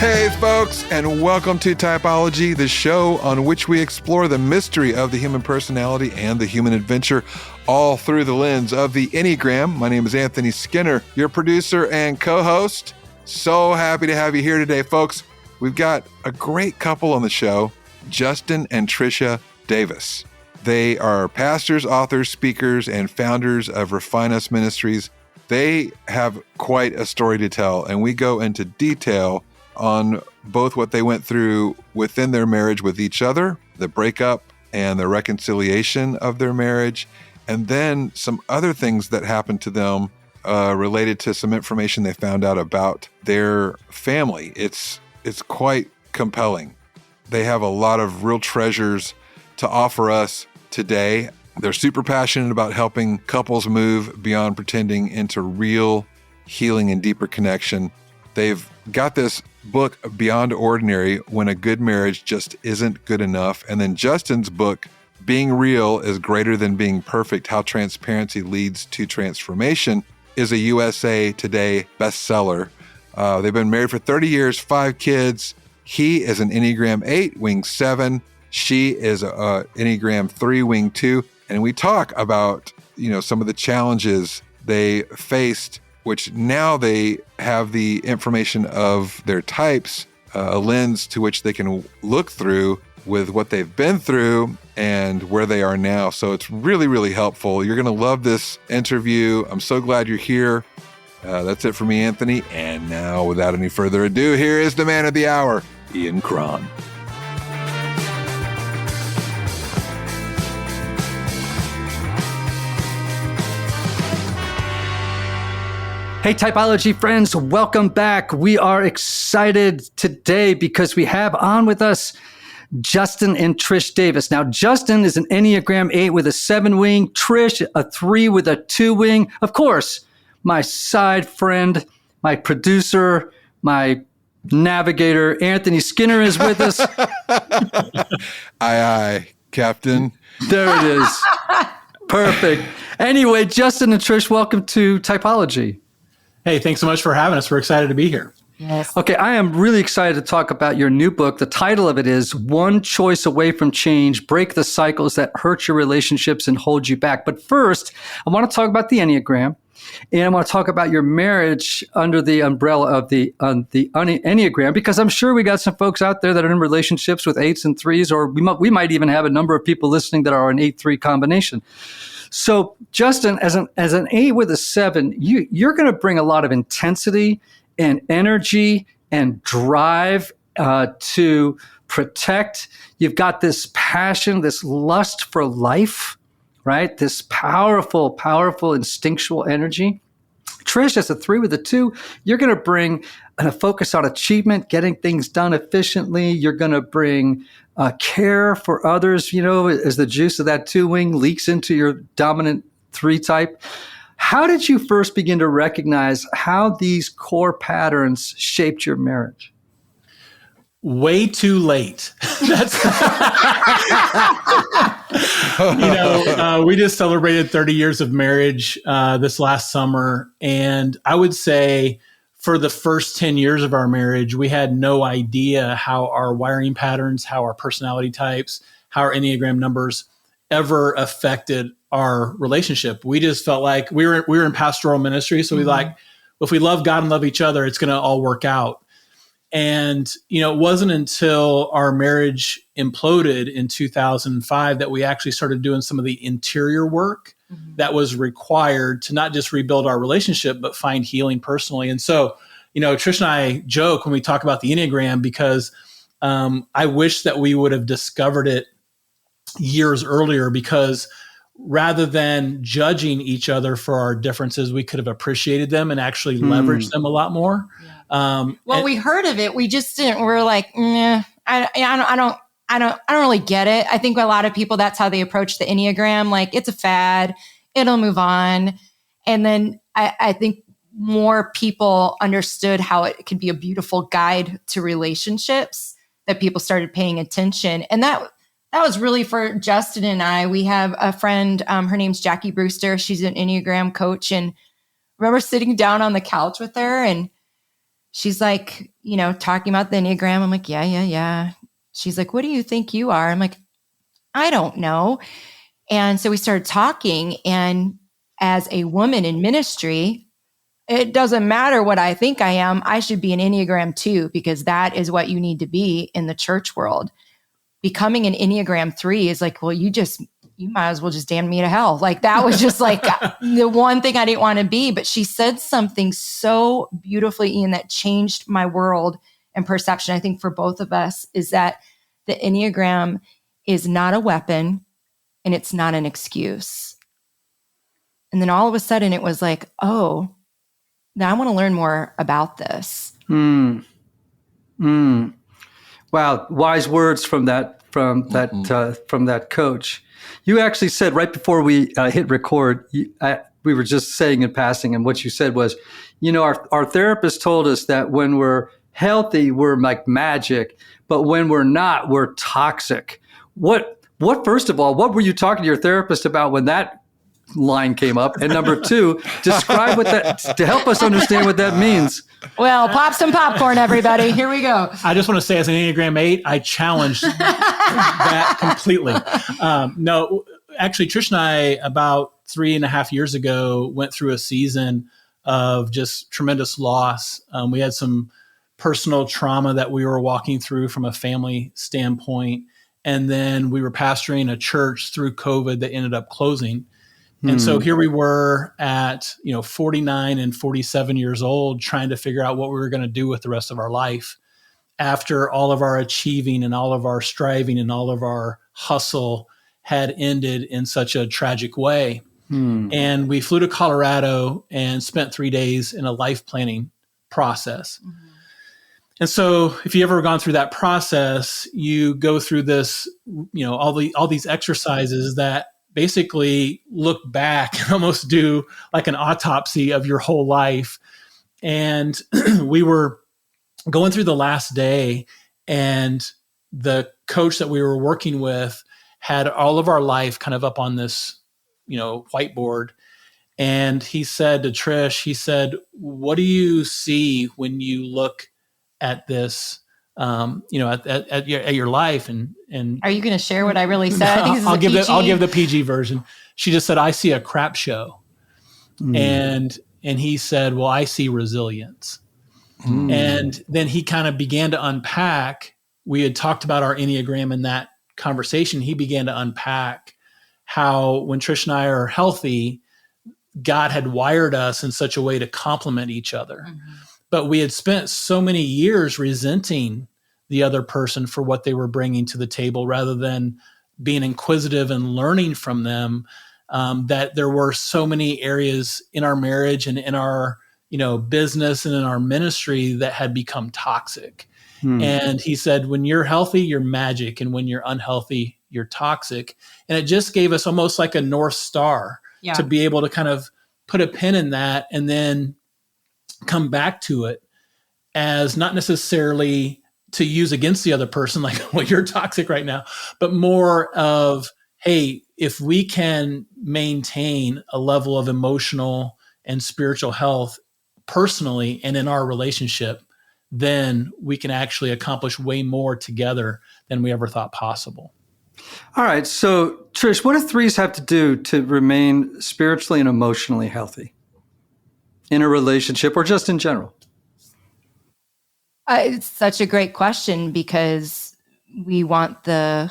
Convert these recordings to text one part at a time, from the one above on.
Hey, folks, and welcome to Typology, the show on which we explore the mystery of the human personality and the human adventure, all through the lens of the Enneagram. My name is Anthony Skinner, your producer and co-host. So happy to have you here today, folks. We've got a great couple on the show, Justin and Trisha Davis. They are pastors, authors, speakers, and founders of Refine Us Ministries. They have quite a story to tell, and we go into detail on both what they went through within their marriage with each other, the breakup and the reconciliation of their marriage, and then some other things that happened to them related to some information they found out about their family. It's quite compelling. They have a lot of real treasures to offer us today. They're super passionate about helping couples move beyond pretending into real healing and deeper connection. They've got this book, Beyond Ordinary, When a Good Marriage Just Isn't Good Enough. And then Justin's book, Being Real is Greater Than Being Perfect, How Transparency Leads to Transformation, is a USA Today bestseller. They've been married for 30 years, 5 kids. He is an Enneagram 8, wing 7. She is a Enneagram 3, wing 2. And we talk about, some of the challenges they faced, which now they have the information of their types, a lens to which they can look through with what they've been through and where they are now. So it's really, really helpful. You're going to love this interview. I'm so glad you're here. That's it for me, Anthony. And now, without any further ado, here is the man of the hour, Ian Cron. Hey, Typology friends, welcome back. We are excited today because we have on with us Justin and Trish Davis. Now, Justin is an Enneagram 8 with a 7 wing, Trish a 3 with a 2 wing. Of course, my side friend, my producer, my navigator, Anthony Skinner is with us. Aye, Captain. There it is. Perfect. Anyway, Justin and Trish, welcome to Typology. Hey, thanks so much for having us. We're excited to be here. Yes. Okay, I am really excited to talk about your new book. The title of it is One Choice Away from Change, Break the Cycles That Hurt Your Relationships and Hold You Back. But first, I want to talk about the Enneagram, and I want to talk about your marriage under the umbrella of the Enneagram, because I'm sure we got some folks out there that are in relationships with 8s and 3s, or we might even have a number of people listening that are an 8-3 combination. So, Justin, as an 8 with a 7, you're going to bring a lot of intensity and energy and drive to protect. You've got this passion, this lust for life, right? This powerful, powerful instinctual energy. Trish, as a 3 with a 2, you're going to bring a focus on achievement, getting things done efficiently. You're going to bring care for others, as the juice of that 2 wing leaks into your dominant 3 type. How did you first begin to recognize how these core patterns shaped your marriage? Way too late. We just celebrated 30 years of marriage this last summer. And I would say for the first 10 years of our marriage, we had no idea how our wiring patterns, how our personality types, how our Enneagram numbers ever affected our relationship. We just felt like we were in pastoral ministry. So we if we love God and love each other, it's going to all work out. And, it wasn't until our marriage imploded in 2005 that we actually started doing some of the interior work that was required to not just rebuild our relationship, but find healing personally. And so, Trish and I joke when we talk about the Enneagram because I wish that we would have discovered it years earlier, because rather than judging each other for our differences, we could have appreciated them and actually leveraged them a lot more. Yeah. We heard of it. We just didn't. We're like, I don't really get it. I think a lot of people, that's how they approach the Enneagram. Like, it's a fad, it'll move on. And then I think more people understood how it could be a beautiful guide to relationships, that people started paying attention. And that was really for Justin and I. We have a friend, her name's Jackie Brewster. She's an Enneagram coach. And I remember sitting down on the couch with her, and she's like, talking about the Enneagram. I'm like, yeah. She's like, what do you think you are? I'm like, I don't know. And so we started talking, and as a woman in ministry, it doesn't matter what I think I am. I should be an Enneagram 2, because that is what you need to be in the church world. Becoming an Enneagram 3 is like, well, you might as well just damn me to hell. Like, that was just like the one thing I didn't want to be. But she said something so beautifully, Ian, that changed my world and perception. I think for both of us, is that the Enneagram is not a weapon and it's not an excuse. And then all of a sudden it was like, oh, now I want to learn more about this. Wow, wise words from that coach. You actually said right before we hit record, we were just saying in passing, and what you said was, our therapist told us that when we're healthy, we're like magic, but when we're not, we're toxic. What first of all, what were you talking to your therapist about when that line came up? And number two, describe what that, to help us understand what that means. Well, pop some popcorn, everybody. Here we go. I just want to say, as an Enneagram 8, I challenged that completely. No, actually, Trish and I, about 3.5 years ago, went through a season of just tremendous loss. We had some personal trauma that we were walking through from a family standpoint. And then we were pastoring a church through COVID that ended up closing. And so here we were at, 49 and 47 years old, trying to figure out what we were going to do with the rest of our life after all of our achieving and all of our striving and all of our hustle had ended in such a tragic way. And we flew to Colorado and spent 3 days in a life planning process. And so if you ever gone through that process, you go through this, all these exercises that basically look back and almost do like an autopsy of your whole life. And we were going through the last day, and the coach that we were working with had all of our life kind of up on this, whiteboard. And he said to Trish, he said, what do you see when you look at this, at your life? And are you going to share what I really said? I think this is I'll give the PG version. She just said, I see a crap show. And he said, well, I see resilience. And then he kind of began to unpack. We had talked about our Enneagram in that conversation. He began to unpack how when Trish and I are healthy, God had wired us in such a way to complement each other. But we had spent so many years resenting the other person for what they were bringing to the table, rather than being inquisitive and learning from them, that there were so many areas in our marriage and in our, business and in our ministry that had become toxic. And he said, when you're healthy, you're magic. And when you're unhealthy, you're toxic. And it just gave us almost like a North Star to be able to kind of put a pin in that and then come back to it as not necessarily to use against the other person, like, well, you're toxic right now, but more of, hey, if we can maintain a level of emotional and spiritual health personally and in our relationship, then we can actually accomplish way more together than we ever thought possible. All right. So, Trish, what do threes have to do to remain spiritually and emotionally healthy in a relationship or just in general? It's such a great question, because we want the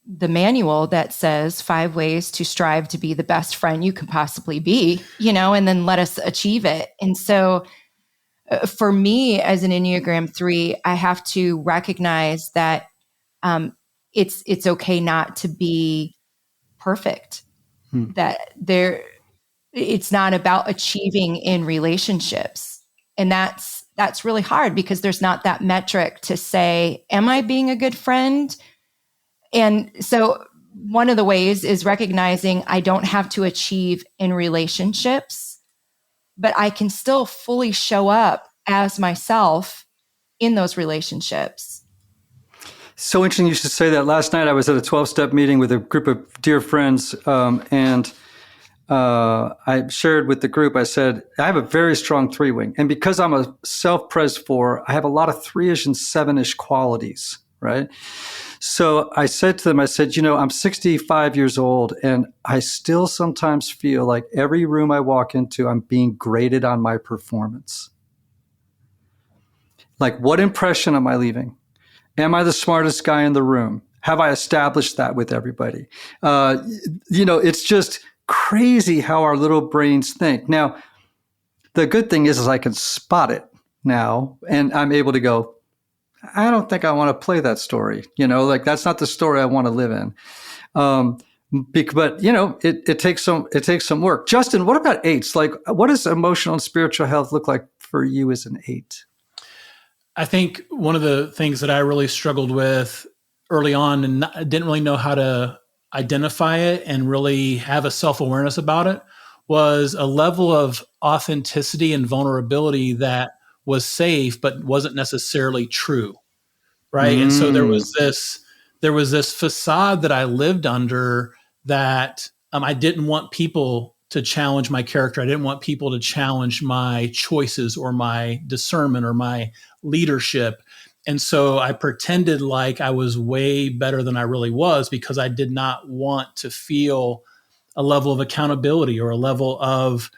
manual that says 5 ways to strive to be the best friend you can possibly be, and then let us achieve it. And so for me as an Enneagram 3, I have to recognize that it's okay not to be perfect, that it's not about achieving in relationships. And that's really hard, because there's not that metric to say, am I being a good friend? And so one of the ways is recognizing I don't have to achieve in relationships, but I can still fully show up as myself in those relationships. So interesting you should say that. Last night I was at a 12-step meeting with a group of dear friends, and I shared with the group, I said, I have a very strong 3-wing. And because I'm a self-pres 4, I have a lot of 3-ish and 7-ish qualities, right? So I said to them, I said, I'm 65 years old and I still sometimes feel like every room I walk into, I'm being graded on my performance. Like, what impression am I leaving? Am I the smartest guy in the room? Have I established that with everybody? It's just crazy how our little brains think. Now, the good thing is I can spot it now, and I'm able to go, I don't think I want to play that story. That's not the story I want to live in. But it takes some work. Justin, what about 8s? Like, what does emotional and spiritual health look like for you as an 8? I think one of the things that I really struggled with early on and didn't really know how to identify it and really have a self-awareness about it was a level of authenticity and vulnerability that was safe, but wasn't necessarily true. Right. And so there was this facade that I lived under that I didn't want people to challenge my character. I didn't want people to challenge my choices or my discernment or my leadership. And so I pretended like I was way better than I really was because I did not want to feel a level of accountability or a level of,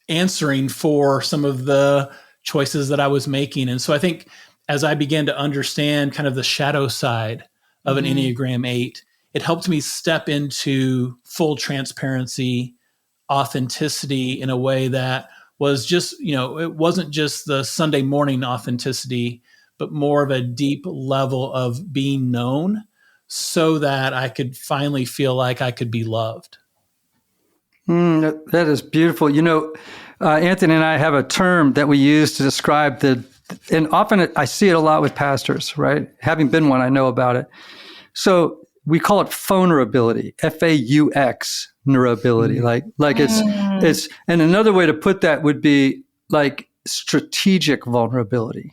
answering for some of the choices that I was making. And so I think as I began to understand kind of the shadow side of an Enneagram 8, it helped me step into full transparency, authenticity in a way that was just, it wasn't just the Sunday morning authenticity, but more of a deep level of being known so that I could finally feel like I could be loved. That is beautiful. Anthony and I have a term that we use to describe and often I see it a lot with pastors, right? Having been one, I know about it. So we call it vulnerability, FAUX, neurability. Like it's, and another way to put that would be like strategic vulnerability.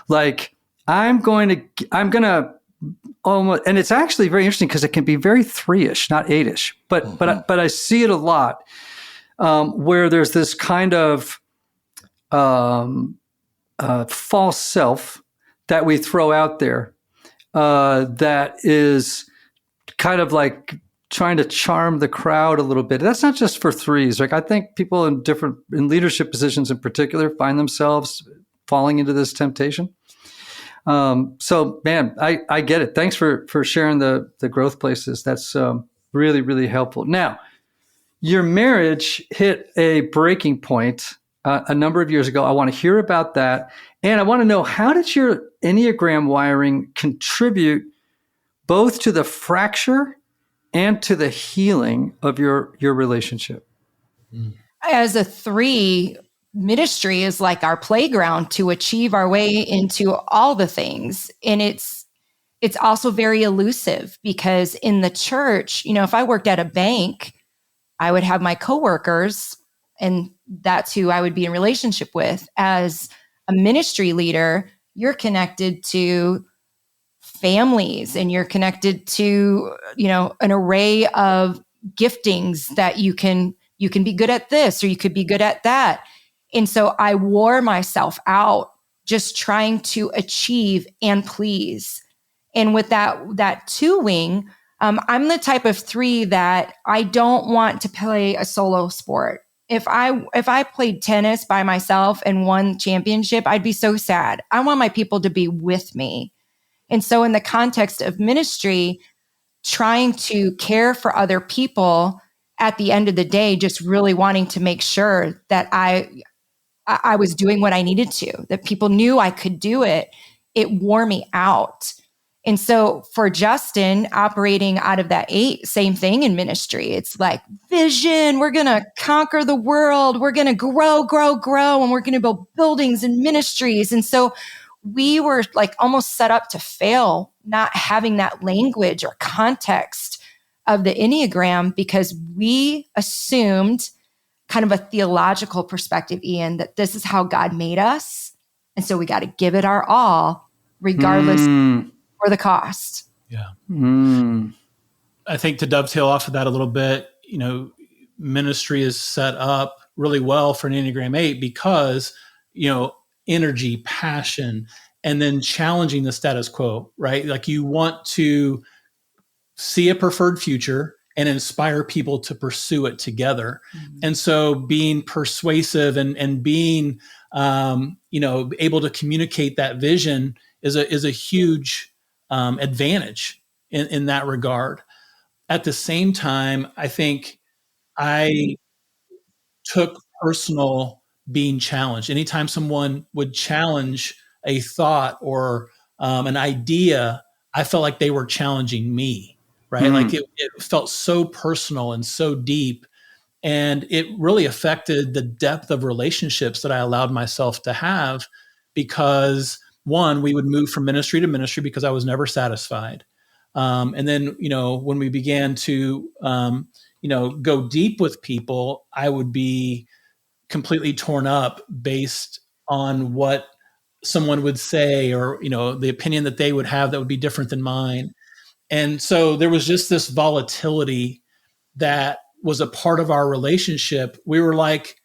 Like I'm going to almost, and it's actually very interesting because it can be very 3-ish, not 8-ish, but I see it a lot where there's this kind of false self that we throw out there that is kind of like trying to charm the crowd a little bit. That's not just for 3s. Like I think people in leadership positions in particular find themselves falling into this temptation. So man, I get it. Thanks for sharing the growth places. That's really, really helpful. Now, your marriage hit a breaking point a number of years ago. I want to hear about that. And I want to know, how did your Enneagram wiring contribute both to the fracture and to the healing of your relationship? As a 3, ministry is like our playground to achieve our way into all the things. And it's also very elusive because in the church, if I worked at a bank, I would have my coworkers and that's who I would be in relationship with. As a ministry leader, you're connected to families and you're connected to, an array of giftings that you can be good at this or you could be good at that. And so I wore myself out just trying to achieve and please. And with that 2-wing, I'm the type of 3 that I don't want to play a solo sport. If I played tennis by myself and won championship, I'd be so sad. I want my people to be with me. And so in the context of ministry, trying to care for other people at the end of the day, just really wanting to make sure that I was doing what I needed to, that people knew I could do it, it wore me out. And so for Justin, operating out of that 8, same thing in ministry. It's like vision, we're going to conquer the world, we're going to grow, and we're going to build buildings and ministries. And so we were like almost set up to fail, not having that language or context of the Enneagram because we assumed kind of a theological perspective, Ian, that this is how God made us. And so we got to give it our all, regardless or the cost. Yeah. I think to dovetail off of that a little bit, ministry is set up really well for an Enneagram 8 because, energy, passion, and then challenging the status quo, right? Like you want to see a preferred future and inspire people to pursue it together. Mm-hmm. And so being persuasive and being, able to communicate that vision is a huge advantage in that regard. At the same time, I think I took personal being challenged. Anytime someone would challenge a thought or an idea, I felt like they were challenging me, right? Mm-hmm. Like it felt so personal and so deep. And it really affected the depth of relationships that I allowed myself to have because, one, we would move from ministry to ministry because I was never satisfied. And then, when we began to, go deep with people, I would be completely torn up based on what someone would say or, the opinion that they would have that would be different than mine. And so there was just this volatility that was a part of our relationship. We were like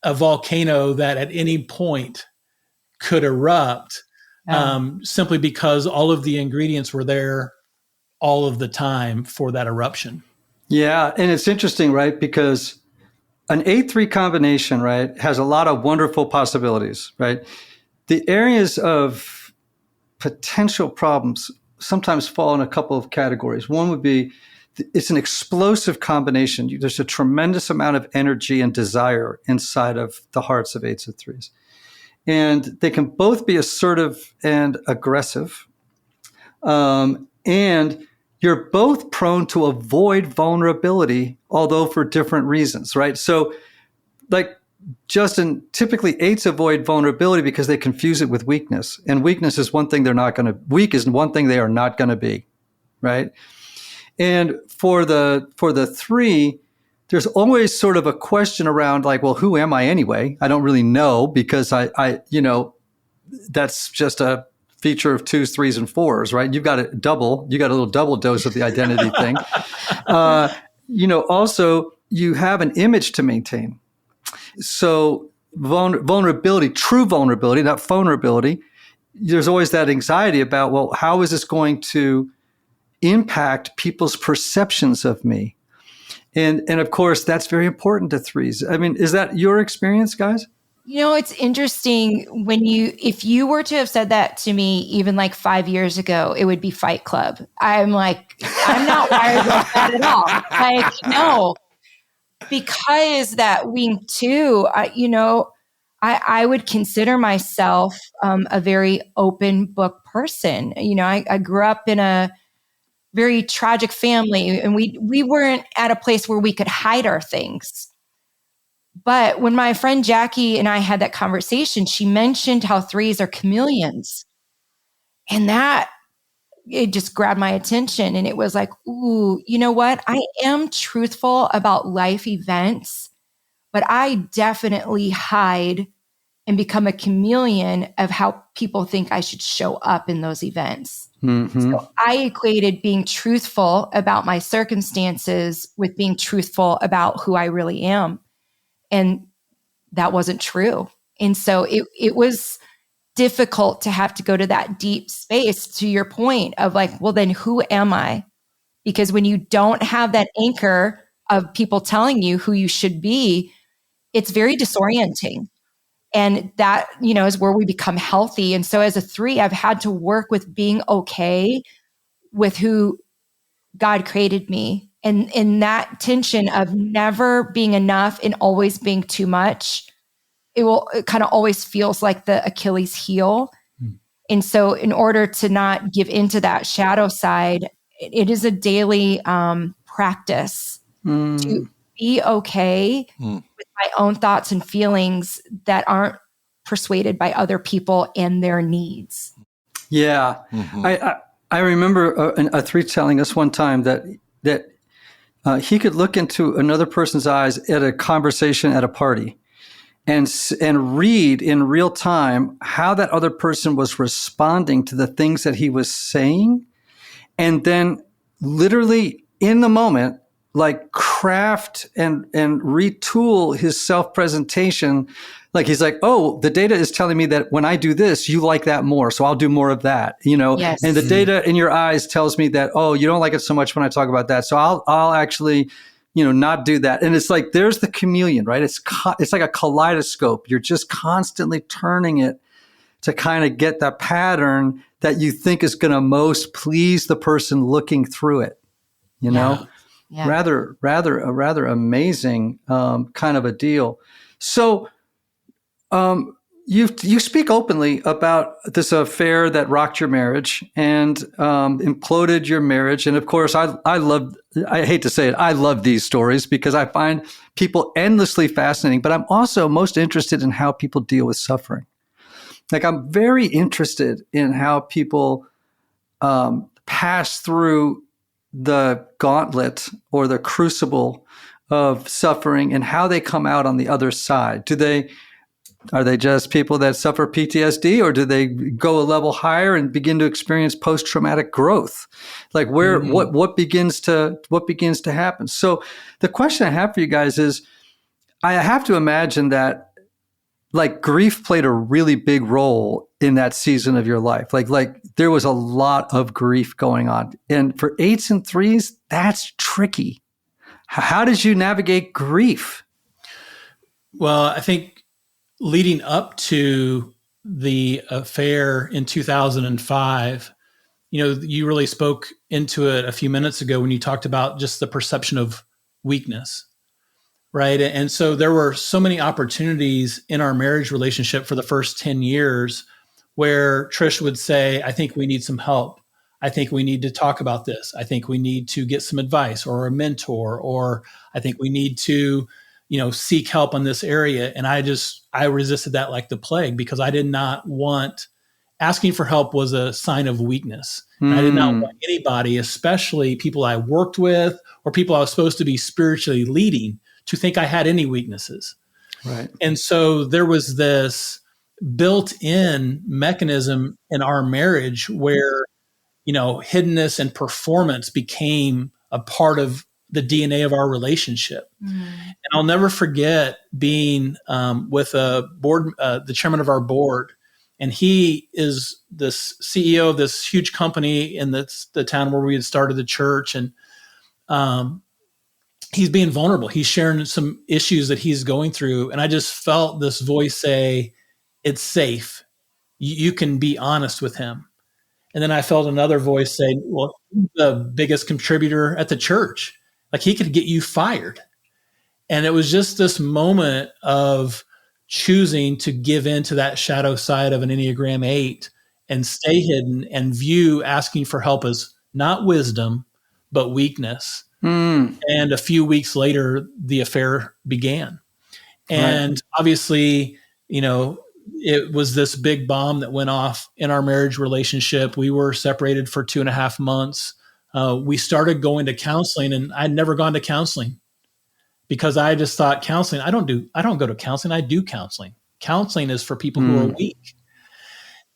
a volcano that at any point could erupt simply because all of the ingredients were there all of the time for that eruption. Yeah. And it's interesting, right? Because an 8-3 combination, right, has a lot of wonderful possibilities, right? The areas of potential problems sometimes fall in a couple of categories. One would be it's an explosive combination. There's a tremendous amount of energy and desire inside of the hearts of 8s and 3s. And they can both be assertive and aggressive. And you're both prone to avoid vulnerability, although for different reasons, right? So like Justin, typically 8s avoid vulnerability because they confuse it with weakness. And weakness is one thing weak is one thing they are not going to be, right? And for the 3, there's always sort of a question around like, well, who am I anyway? I don't really know because I that's just a feature of 2s, 3s, and 4s, right? You got a little double dose of the identity thing. Also you have an image to maintain. So vulnerability, true vulnerability, not vulnerability, there's always that anxiety about, well, how is this going to impact people's perceptions of me? And of course, that's very important to 3s. I mean, is that your experience, guys? It's interesting if you were to have said that to me even like 5 years ago, it would be Fight Club. I'm like, I'm not wired like that at all. Like, no, because that wing 2, I would consider myself a very open book person. I grew up in a very tragic family and we weren't at a place where we could hide our things. But when my friend Jackie and I had that conversation, she mentioned how 3s are chameleons. And it just grabbed my attention. And it was like, ooh, you know what? I am truthful about life events, but I definitely hide and become a chameleon of how people think I should show up in those events. Mm-hmm. So I equated being truthful about my circumstances with being truthful about who I really am. And that wasn't true. And so it was difficult to have to go to that deep space, to your point of like, well, then who am I? Because when you don't have that anchor of people telling you who you should be, it's very disorienting. And that, is where we become healthy. And so as a 3, I've had to work with being okay with who God created me. And in that tension of never being enough and always being too much, it kind of always feels like the Achilles heel. And so in order to not give into that shadow side, it is a daily practice to be okay with my own thoughts and feelings that aren't persuaded by other people and their needs. Yeah. Mm-hmm. I remember a 3 telling us one time that he could look into another person's eyes at a conversation at a party and read in real time how that other person was responding to the things that he was saying, and then literally in the moment, like craft and retool his self-presentation. Like he's like, oh, the data is telling me that when I do this, you like that more. So I'll do more of that, Yes. and the data in your eyes tells me that, oh, you don't like it so much when I talk about that. So I'll actually, not do that. And it's like, there's the chameleon, right? It's like a kaleidoscope. You're just constantly turning it to kind of get that pattern that you think is going to most please the person looking through it, Yeah. rather amazing kind of a deal. So you speak openly about this affair that rocked your marriage and imploded your marriage. And of course, I hate to say it, I love these stories because I find people endlessly fascinating, but I'm also most interested in how people deal with suffering. Like, I'm very interested in how people pass through the gauntlet or the crucible of suffering and how they come out on the other side. Are they just people that suffer PTSD, or do they go a level higher and begin to experience post-traumatic growth? Like, what begins to happen? So the question I have for you guys is, I have to imagine that like grief played a really big role in that season of your life. Like there was a lot of grief going on. And for 8s and 3s, that's tricky. How did you navigate grief? Well, I think leading up to the affair in 2005, you really spoke into it a few minutes ago when you talked about just the perception of weakness. Right. And so there were so many opportunities in our marriage relationship for the first 10 years where Trish would say, I think we need some help. I think we need to talk about this. I think we need to get some advice or a mentor, or I think we need to, seek help in this area. And I resisted that like the plague because I did not want, asking for help was a sign of weakness. And I did not want anybody, especially people I worked with or people I was supposed to be spiritually leading, to think I had any weaknesses. Right. And so there was this built-in mechanism in our marriage where, hiddenness and performance became a part of the DNA of our relationship. And I'll never forget being with the chairman of our board, and he is this CEO of this huge company in the town where we had started the church. And he's being vulnerable. He's sharing some issues that he's going through. And I just felt this voice say, it's safe. You can be honest with him. And then I felt another voice say, well, he's the biggest contributor at the church. Like, he could get you fired. And it was just this moment of choosing to give into that shadow side of an Enneagram 8 and stay hidden and view asking for help as not wisdom, but weakness. And a few weeks later, the affair began. And obviously, it was this big bomb that went off in our marriage relationship. We were separated for 2.5 months. We started going to counseling, and I'd never gone to counseling because I just thought counseling, I don't go to counseling. I do counseling. Counseling is for people who are weak.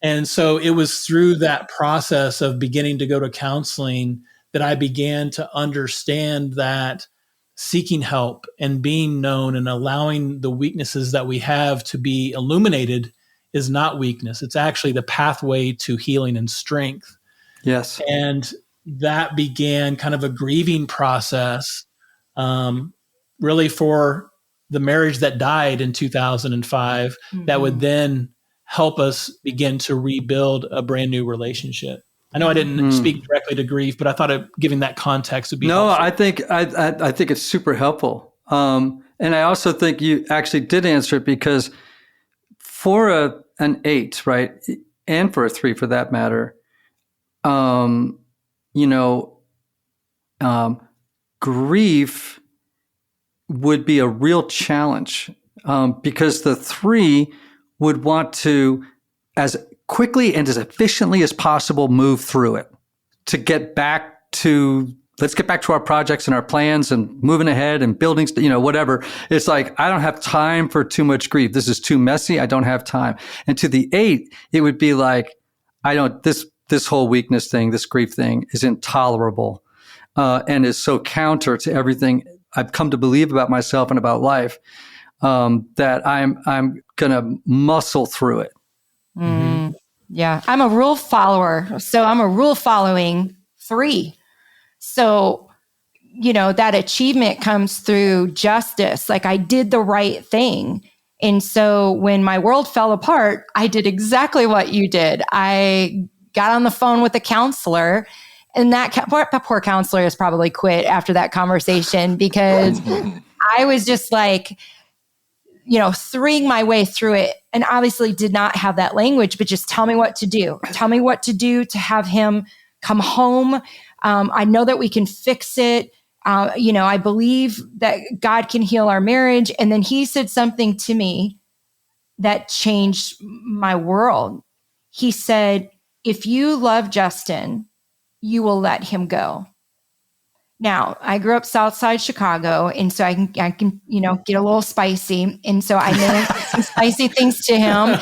And so it was through that process of beginning to go to counseling that I began to understand that seeking help and being known and allowing the weaknesses that we have to be illuminated is not weakness. It's actually the pathway to healing and strength. Yes. And that began kind of a grieving process, really for the marriage that died in 2005, that would then help us begin to rebuild a brand new relationship. I know I didn't speak directly to grief, but I thought giving that context would be helpful. I think it's super helpful. And I also think you actually did answer it, because for an 8, right, and for a 3 for that matter, grief would be a real challenge, because the 3 would want to, as quickly and as efficiently as possible, move through it to get back to, let's get back to our projects and our plans and moving ahead and building, whatever. It's like, I don't have time for too much grief. This is too messy. I don't have time. And to the 8, it would be like, this whole weakness thing, this grief thing is intolerable. and is so counter to everything I've come to believe about myself and about life, that I'm gonna muscle through it. Mm, yeah, I'm a rule follower, so I'm a rule following 3. So, that achievement comes through justice. Like I did the right thing. And so when my world fell apart, I did exactly what you did. I got on the phone with a counselor, and that poor counselor has probably quit after that conversation, because I was just like, throwing my way through it, and obviously did not have that language, but just tell me what to do. Tell me what to do to have him come home. I know that we can fix it. I believe that God can heal our marriage. And then he said something to me that changed my world. He said, if you love Justin, you will let him go. Now, I grew up Southside Chicago, and so I can get a little spicy. And so I named some spicy things to him.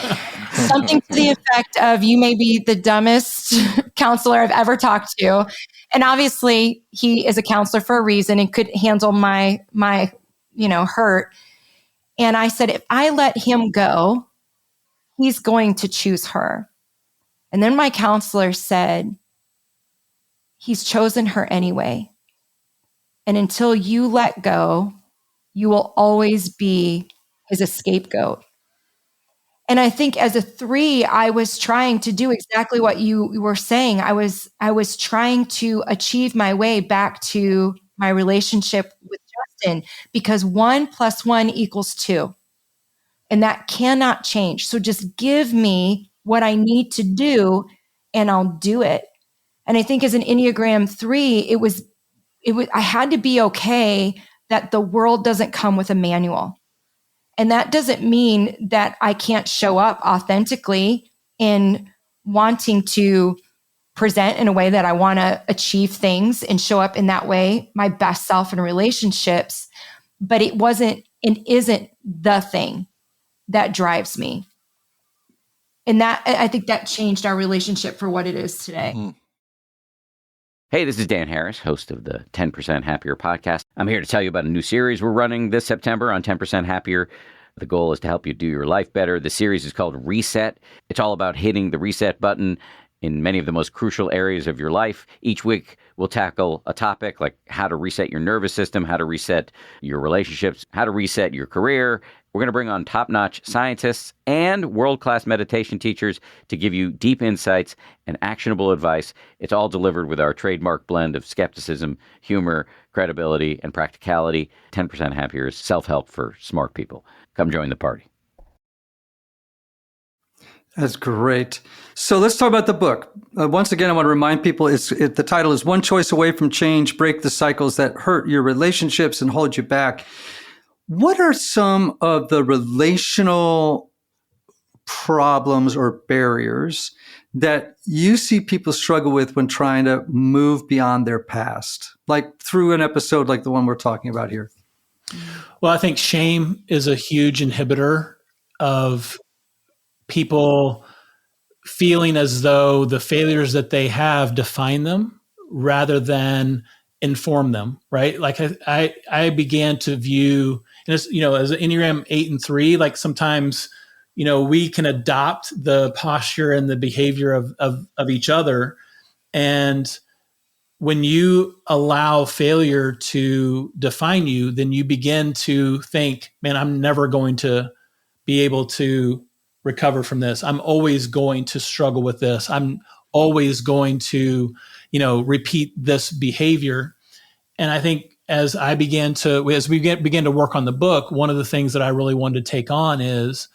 Something to the effect of, you may be the dumbest counselor I've ever talked to. And obviously he is a counselor for a reason and could handle my hurt. And I said, if I let him go, he's going to choose her. And then my counselor said, he's chosen her anyway. And until you let go, you will always be his scapegoat. And I think as a 3, I was trying to do exactly what you were saying. I was trying to achieve my way back to my relationship with Justin, because 1 + 1 = 2. And that cannot change. So just give me what I need to do and I'll do it. And I think as an Enneagram 3, I had to be okay that the world doesn't come with a manual. And that doesn't mean that I can't show up authentically in wanting to present in a way that I want to achieve things and show up in that way, my best self in relationships. But it wasn't and isn't the thing that drives me. And that, I think that changed our relationship for what it is today. Mm-hmm. Hey, this is Dan Harris, host of the 10% Happier podcast. I'm here to tell you about a new series we're running this September on 10% Happier. The goal is to help you do your life better. The series is called Reset. It's all about hitting the reset button in many of the most crucial areas of your life. Each week, we'll tackle a topic like how to reset your nervous system, how to reset your relationships, how to reset your career. We're going to bring on top-notch scientists and world-class meditation teachers to give you deep insights and actionable advice. It's all delivered with our trademark blend of skepticism, humor, credibility, and practicality. 10% Happier is self-help for smart people. Come join the party. That's great. So let's talk about the book. Once again, I want to remind people, the title is One Choice Away from Change, Break the Cycles That Hurt Your Relationships and Hold You Back. What are some of the relational problems or barriers that you see people struggle with when trying to move beyond their past, like through an episode like the one we're talking about here? Well, I think shame is a huge inhibitor of people feeling as though the failures that they have define them rather than inform them, right? Like I began to view, and it's, as an Enneagram 8 and 3, like sometimes, we can adopt the posture and the behavior of each other. And when you allow failure to define you, then you begin to think, man, I'm never going to be able to recover from this. I'm always going to struggle with this. I'm always going to, repeat this behavior. And I think as we began to work on the book, one of the things that I really wanted to take on is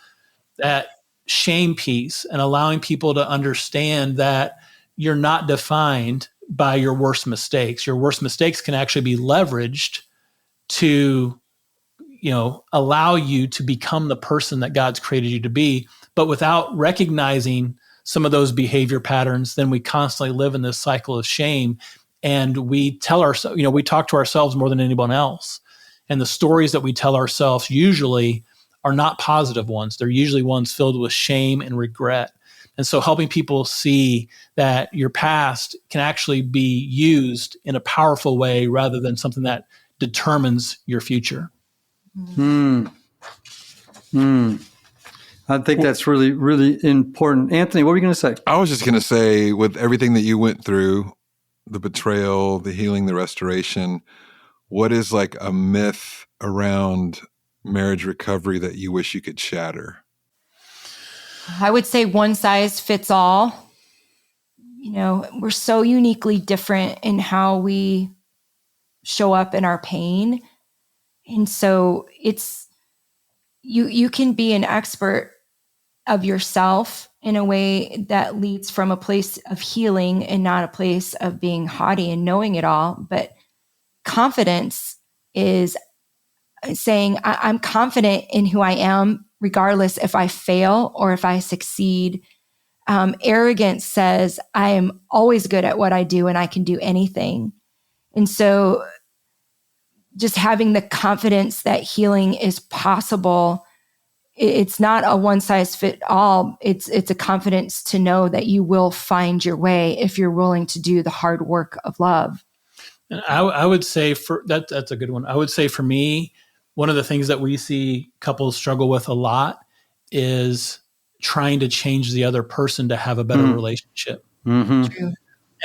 that shame piece and allowing people to understand that you're not defined by your worst mistakes. Your worst mistakes can actually be leveraged to, allow you to become the person that God's created you to be. But without recognizing some of those behavior patterns, then we constantly live in this cycle of shame. And we tell ourselves, we talk to ourselves more than anyone else. And the stories that we tell ourselves usually are not positive ones. They're usually ones filled with shame and regret. And so helping people see that your past can actually be used in a powerful way rather than something that determines your future. Hmm. Hmm. I think that's really, really important. Anthony, what were you going to say? I was just going to say, with everything that you went through, the betrayal, the healing, the restoration, what is like a myth around marriage recovery that you wish you could shatter? I would say one size fits all. We're so uniquely different in how we show up in our pain. And so it's, you can be an expert of yourself in a way that leads from a place of healing and not a place of being haughty and knowing it all. But confidence is saying, I'm confident in who I am, regardless if I fail or if I succeed. Arrogance says, I am always good at what I do and I can do anything. And so just having the confidence that healing is possible, it's not a one size fit all. It's a confidence to know that you will find your way if you're willing to do the hard work of love. And I would say that's a good one. I would say for me, one of the things that we see couples struggle with a lot is trying to change the other person to have a better relationship. Mm-hmm. True.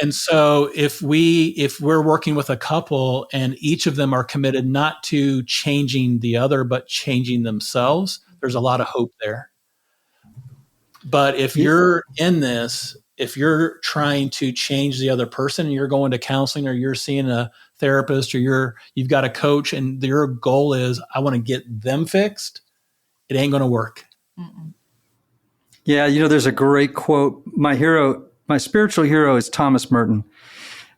And so if we're working with a couple and each of them are committed not to changing the other, but changing themselves, there's a lot of hope there. But if you're in this, if you're trying to change the other person and you're going to counseling or you're seeing a therapist or you've got a coach and your goal is, I want to get them fixed, it ain't going to work. Mm-mm. Yeah, there's a great quote. My spiritual hero is Thomas Merton.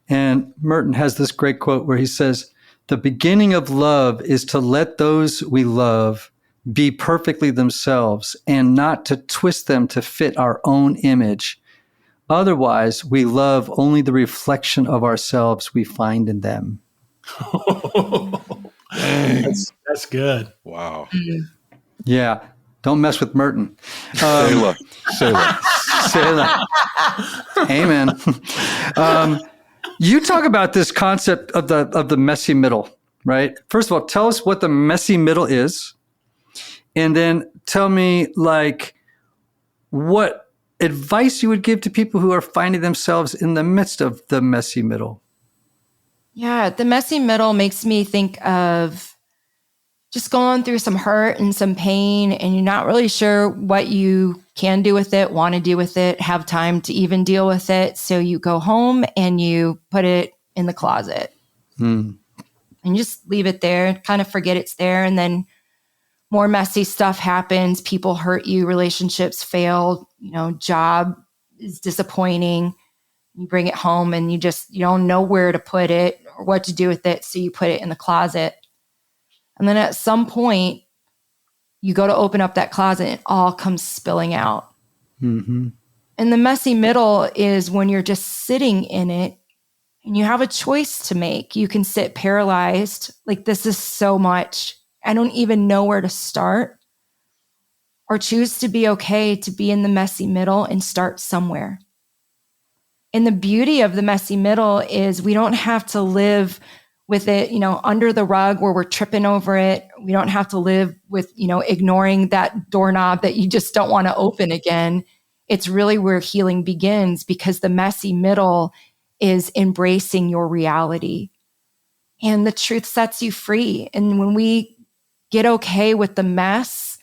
And Merton has this great quote where he says, "The beginning of love is to let those we love be perfectly themselves and not to twist them to fit our own image. Otherwise, we love only the reflection of ourselves we find in them." That's good. Wow. Yeah. Don't mess with Merton. Selah. Selah. Amen. You talk about this concept of the messy middle, right? First of all, tell us what the messy middle is. And then tell me what advice you would give to people who are finding themselves in the midst of the messy middle. Yeah, the messy middle makes me think of just going through some hurt and some pain, and you're not really sure what you can do with it, want to do with it, have time to even deal with it. So you go home and you put it in the closet and just leave it there, kind of forget it's there. And then more messy stuff happens. People hurt you, relationships fail, job is disappointing. You bring it home and you don't know where to put it or what to do with it. So you put it in the closet. And then at some point, you go to open up that closet and it all comes spilling out. Mm-hmm. And the messy middle is when you're just sitting in it and you have a choice to make. You can sit paralyzed, like this is so much, I don't even know where to start, or choose to be okay to be in the messy middle and start somewhere. And the beauty of the messy middle is we don't have to live with it, under the rug where we're tripping over it. We don't have to live with, ignoring that doorknob that you just don't want to open again. It's really where healing begins, because the messy middle is embracing your reality. And the truth sets you free. And when we get okay with the mess,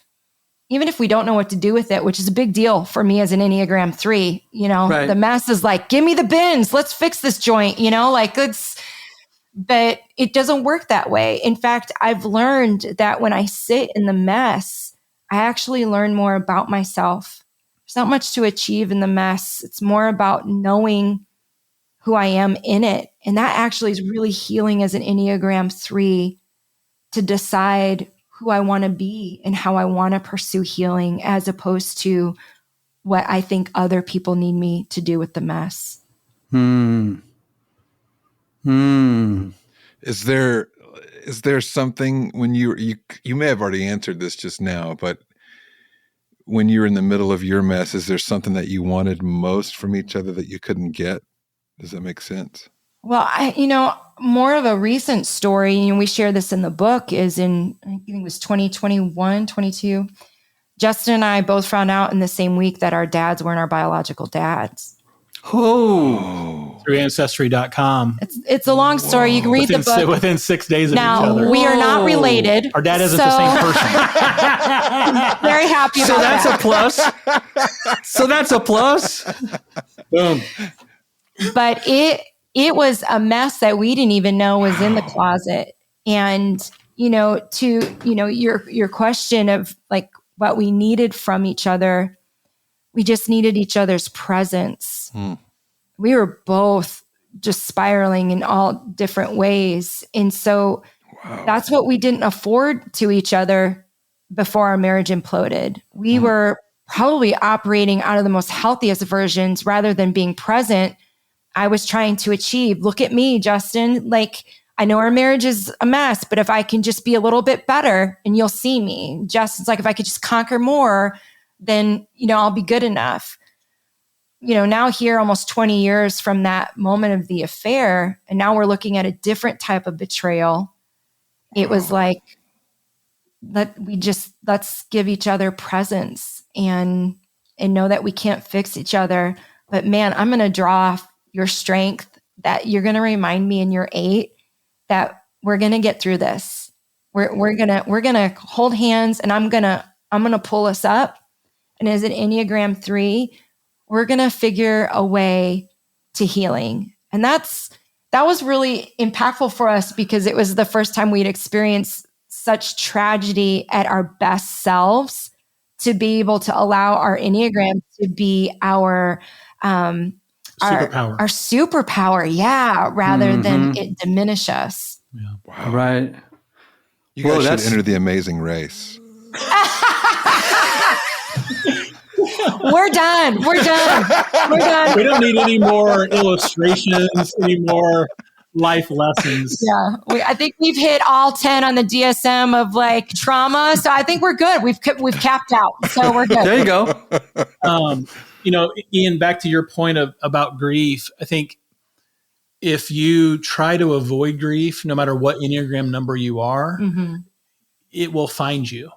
even if we don't know what to do with it, which is a big deal for me as an Enneagram 3, Right. The mess is like, give me the bins, let's fix this joint, but it doesn't work that way. In fact, I've learned that when I sit in the mess, I actually learn more about myself. There's not much to achieve in the mess. It's more about knowing who I am in it. And that actually is really healing as an Enneagram 3, to decide who I want to be and how I want to pursue healing, as opposed to what I think other people need me to do with the mess. Is there something when you may have already answered this just now, but when you're in the middle of your mess, is there something that you wanted most from each other that you couldn't get? Does that make sense? Well, more of a recent story, we share this in the book, is in, I think it was 2021, 22. Justin and I both found out in the same week that our dads weren't our biological dads. Oh. Through Ancestry.com. It's a long story. You can read the book. Within 6 days of now, each other. We are not related. Our dad isn't the same person. Very happy about that's that. a plus. So that's a plus. Boom. But it was a mess that we didn't even know was in the closet. And, to your question of like what we needed from each other, we just needed each other's presence. We were both just spiraling in all different ways. And so that's what we didn't afford to each other before our marriage imploded. We were probably operating out of the most healthiest versions rather than being present. I was trying to achieve, look at me, Justin. Like, I know our marriage is a mess, but if I can just be a little bit better and you'll see me. Justin's like, if I could just conquer more, then, I'll be good enough. Now here, almost 20 years from that moment of the affair, and now we're looking at a different type of betrayal. It was like, let's give each other presence and know that we can't fix each other. But man, I'm going to draw your strength, that you're going to remind me in your 8 that we're going to get through this. We're going to hold hands, and I'm going to pull us up. And as an Enneagram 3, we're going to figure a way to healing. And that was really impactful for us because it was the first time we'd experienced such tragedy at our best selves, to be able to allow our Enneagram to be our superpower. Our superpower, rather than it diminish us. Yeah. Wow. Right. You guys should enter the Amazing Race. We're done. We're done. We don't need any more illustrations, any more life lessons. Yeah. I think we've hit all 10 on the DSM of like trauma. So I think we're good. We've capped out. So we're good. There you go. Ian, back to your point about grief, I think if you try to avoid grief, no matter what Enneagram number you are, it will find you.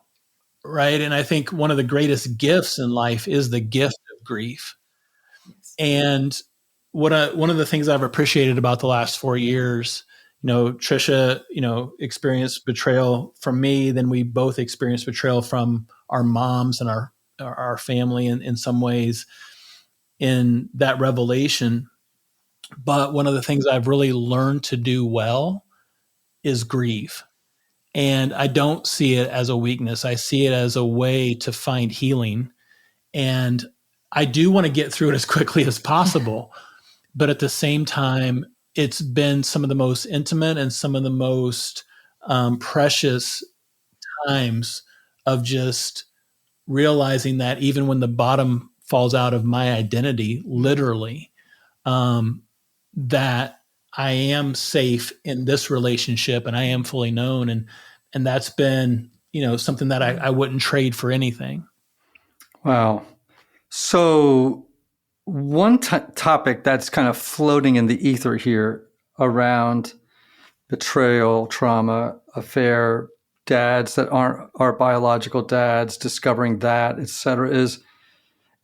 Right. And I think one of the greatest gifts in life is the gift of grief. And one of the things I've appreciated about the last 4 years, Trisha, experienced betrayal from me. Then we both experienced betrayal from our moms and our family in some ways in that revelation. But one of the things I've really learned to do well is grieve. And I don't see it as a weakness. I see it as a way to find healing. And I do want to get through it as quickly as possible. But at the same time, it's been some of the most intimate and some of the most precious times of just realizing that even when the bottom falls out of my identity, literally, that I am safe in this relationship and I am fully known. And that's been, something that I wouldn't trade for anything. Wow. So one topic that's kind of floating in the ether here around betrayal, trauma, affair, dads that aren't our biological dads, discovering that, et cetera,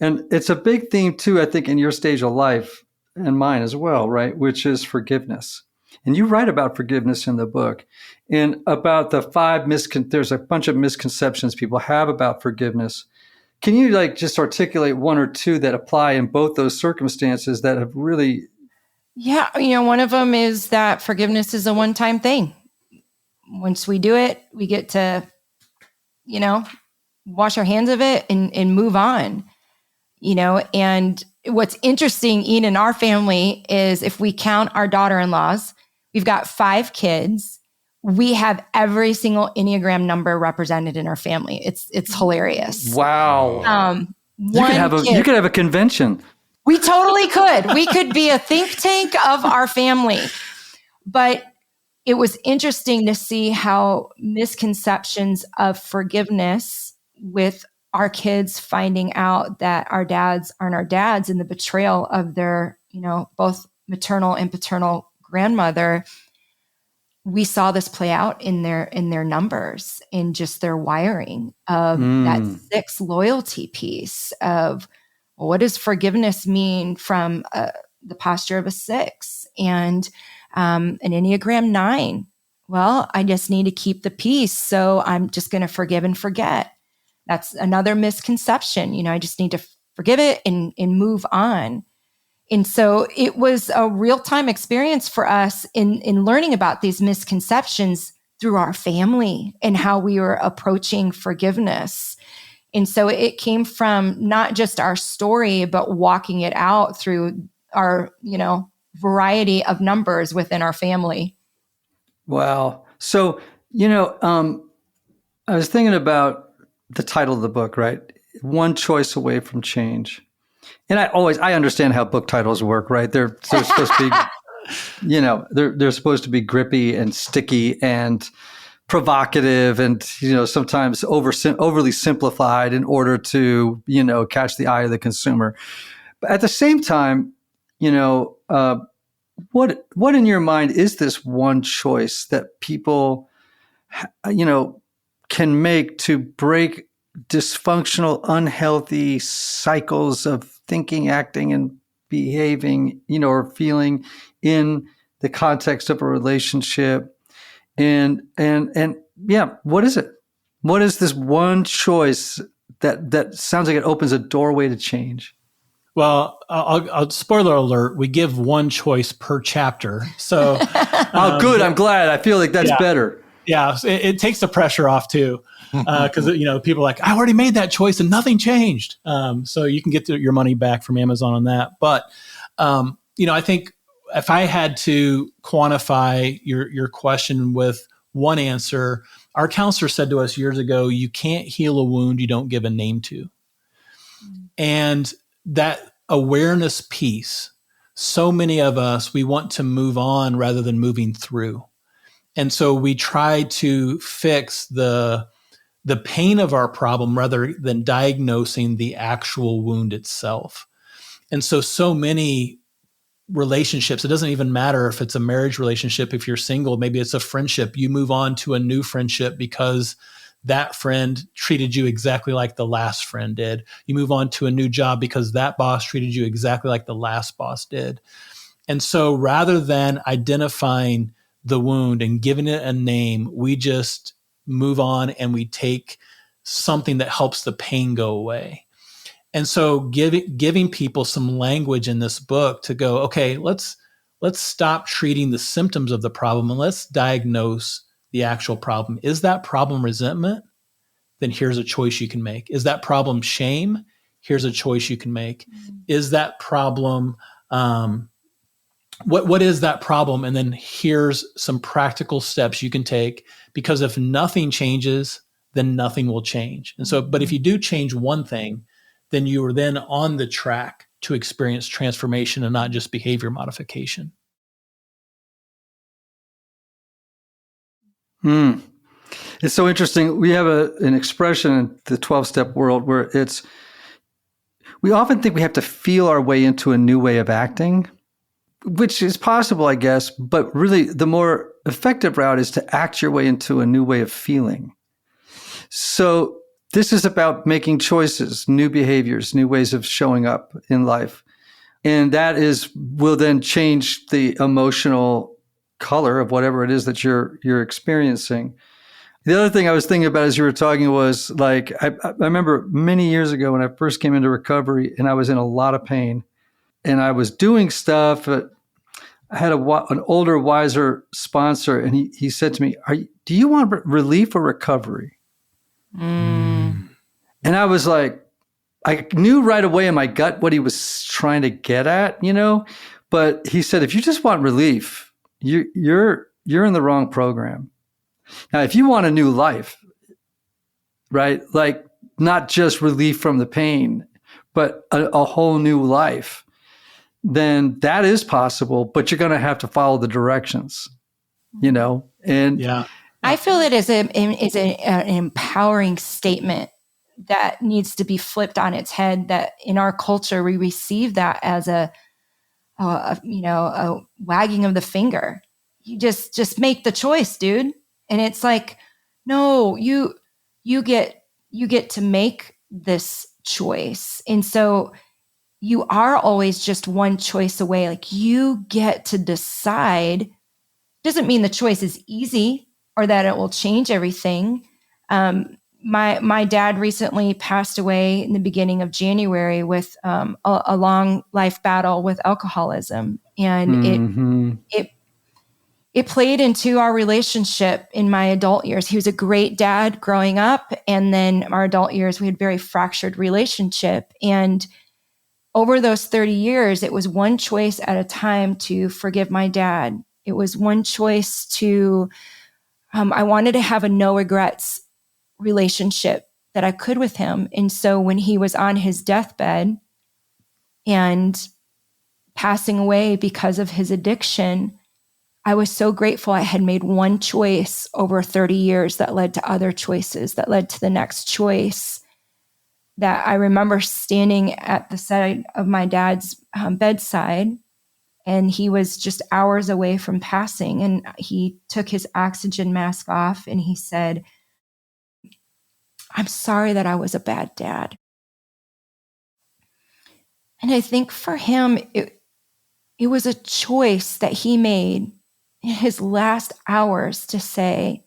and it's a big theme too, I think, in your stage of life and mine as well, right? Which is forgiveness. And you write about forgiveness in the book and about the there's a bunch of misconceptions people have about forgiveness. Can you just articulate one or two that apply in both those circumstances that have really... Yeah. One of them is that forgiveness is a one-time thing. Once we do it, we get to, wash our hands of it and move on, and what's interesting, Ian, in our family is if we count our daughter-in-laws, we've got 5 kids. We have every single Enneagram number represented in our family. It's hilarious. Wow. You could have a convention. We totally could. We could be a think tank of our family. But it was interesting to see how misconceptions of forgiveness with our kids finding out that our dads aren't our dads and the betrayal of their, both maternal and paternal grandmother, we saw this play out in their numbers, in just their wiring of that 6 loyalty piece of, well, what does forgiveness mean from the posture of a 6 and an Enneagram 9? Well, I just need to keep the peace. So I'm just going to forgive and forget. That's another misconception. I just need to forgive it and move on. And so it was a real-time experience for us in learning about these misconceptions through our family and how we were approaching forgiveness. And so it came from not just our story, but walking it out through our, variety of numbers within our family. Wow. So, I was thinking about the title of the book, right? One Choice Away from Change. And I understand how book titles work, right? They're supposed to be, they're supposed to be grippy and sticky and provocative and, sometimes overly simplified in order to, catch the eye of the consumer. But at the same time, what in your mind is this one choice that people, can make to break dysfunctional, unhealthy cycles of thinking, acting, and behaving, or feeling in the context of a relationship? And what is it? What is this one choice that sounds like it opens a doorway to change? Well, I'll spoiler alert. We give one choice per chapter. So, good. I'm glad. I feel like that's better. Yeah, it takes the pressure off too, because people are like, I already made that choice and nothing changed. So you can get your money back from Amazon on that. But I think if I had to quantify your question with one answer, our counselor said to us years ago, you can't heal a wound you don't give a name to. And that awareness piece, so many of us, we want to move on rather than moving through. And so we try to fix the pain of our problem rather than diagnosing the actual wound itself. And so many relationships, it doesn't even matter if it's a marriage relationship, if you're single, maybe it's a friendship, you move on to a new friendship because that friend treated you exactly like the last friend did. You move on to a new job because that boss treated you exactly like the last boss did. And so rather than identifying the wound and giving it a name, we just move on and we take something that helps the pain go away. And so giving people some language in this book to go, okay, let's stop treating the symptoms of the problem and let's diagnose the actual problem. Is that problem resentment? Then here's a choice you can make. Is that problem shame? Here's a choice you can make. Is that problem what is that problem? And then here's some practical steps you can take, because if nothing changes, then nothing will change. And so, but if you do change one thing, then you are then on the track to experience transformation and not just behavior modification. It's so interesting. We have an expression in the 12-step world where we often think we have to feel our way into a new way of acting, which is possible, I guess, but really the more effective route is to act your way into a new way of feeling. So this is about making choices, new behaviors, new ways of showing up in life. And that will then change the emotional color of whatever it is that you're experiencing. The other thing I was thinking about as you were talking was, like, I remember many years ago when I first came into recovery and I was in a lot of pain and I was doing stuff. But I had an older, wiser sponsor, and he said to me, do you want relief or recovery? And I was like, I knew right away in my gut what he was trying to get at, but he said, if you just want relief, you're in the wrong program. Now, if you want a new life, right? Like not just relief from the pain, but a whole new life, then that is possible, but you're going to have to follow the directions, and I feel it is an empowering statement that needs to be flipped on its head, that in our culture, we receive that as a wagging of the finger. You just make the choice, dude. And it's like, no, you get to make this choice. And so you are always just one choice away. Like, you get to decide. Doesn't mean the choice is easy or that it will change everything. My dad recently passed away in the beginning of January with a long life battle with alcoholism, and it played into our relationship in my adult years. He was a great dad growing up, and then our adult years we had very fractured relationship. And over those 30 years, it was one choice at a time to forgive my dad. It was one choice to I wanted to have a no regrets relationship that I could with him. And so when he was on his deathbed and passing away because of his addiction, I was so grateful I had made one choice over 30 years that led to other choices, that led to the next choice. That I remember standing at the side of my dad's bedside, and he was just hours away from passing. And he took his oxygen mask off and he said, "I'm sorry that I was a bad dad." And I think for him, it was a choice that he made in his last hours to say,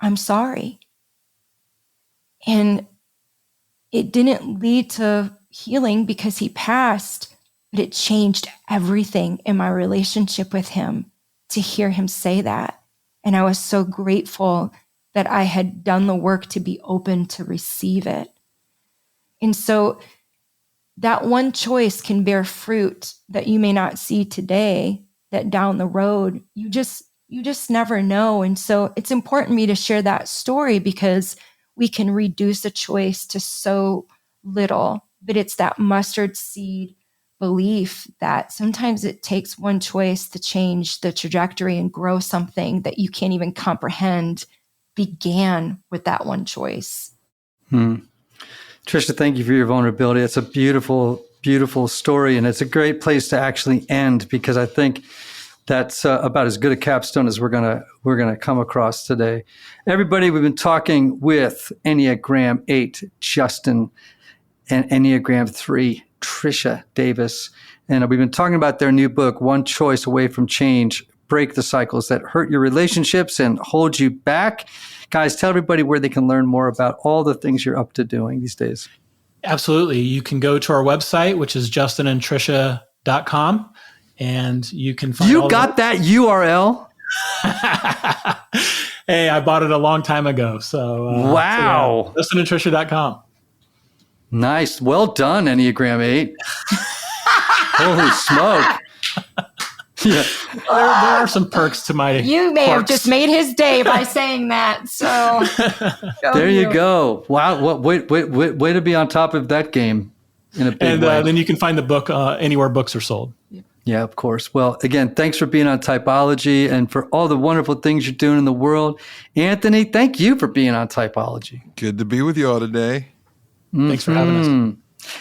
"I'm sorry." And it didn't lead to healing because he passed, but it changed everything in my relationship with him to hear him say that. And I was so grateful that I had done the work to be open to receive it. And so that one choice can bear fruit that you may not see today, that down the road, you just never know. And so it's important to me to share that story because we can reduce a choice to so little, but it's that mustard seed belief that sometimes it takes one choice to change the trajectory and grow something that you can't even comprehend began with that one choice. Trisha, thank you for your vulnerability. It's a beautiful, beautiful story, and it's a great place to actually end because I think that's about as good a capstone as we're gonna come across today. Everybody, we've been talking with Enneagram 8 Justin and Enneagram 3 Trisha Davis, and we've been talking about their new book, One Choice Away from Change: Break the Cycles That Hurt Your Relationships and Hold You Back. Guys, tell everybody where they can learn more about all the things you're up to doing these days. Absolutely. You can go to our website, which is justinandtrisha.com, and you can find You got that URL? Hey, I bought it a long time ago. So wow. So yeah, justinandtrisha.com. Nice. Well done, Enneagram 8. Holy smoke. Yeah. There are some perks to my You may have just made his day by saying that. So there you go. Wow. What way to be on top of that game in a big way. Then you can find the book anywhere books are sold. Yeah, of course. Well, again, thanks for being on Typology and for all the wonderful things you're doing in the world. Anthony, thank you for being on Typology. Good to be with you all today. Thanks for having us.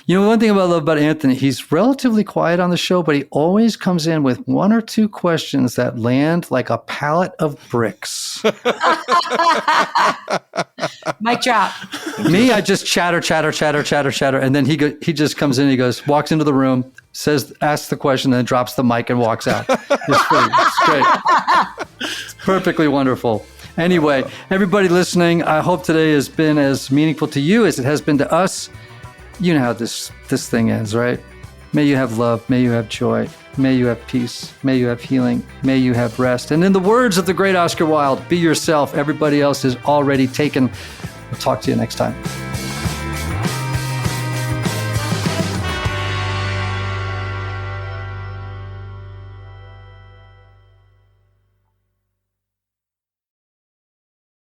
You know, one thing I love about Anthony, he's relatively quiet on the show, but he always comes in with one or two questions that land like a pallet of bricks. Mic drop. Me, I just chatter, and then he just comes in, he goes, walks into the room, asks the question, then drops the mic and walks out. It's great. It's perfectly wonderful. Anyway, everybody listening, I hope today has been as meaningful to you as it has been to us. You know how this thing ends, right? May you have love. May you have joy. May you have peace. May you have healing. May you have rest. And in the words of the great Oscar Wilde, be yourself. Everybody else is already taken. We'll talk to you next time.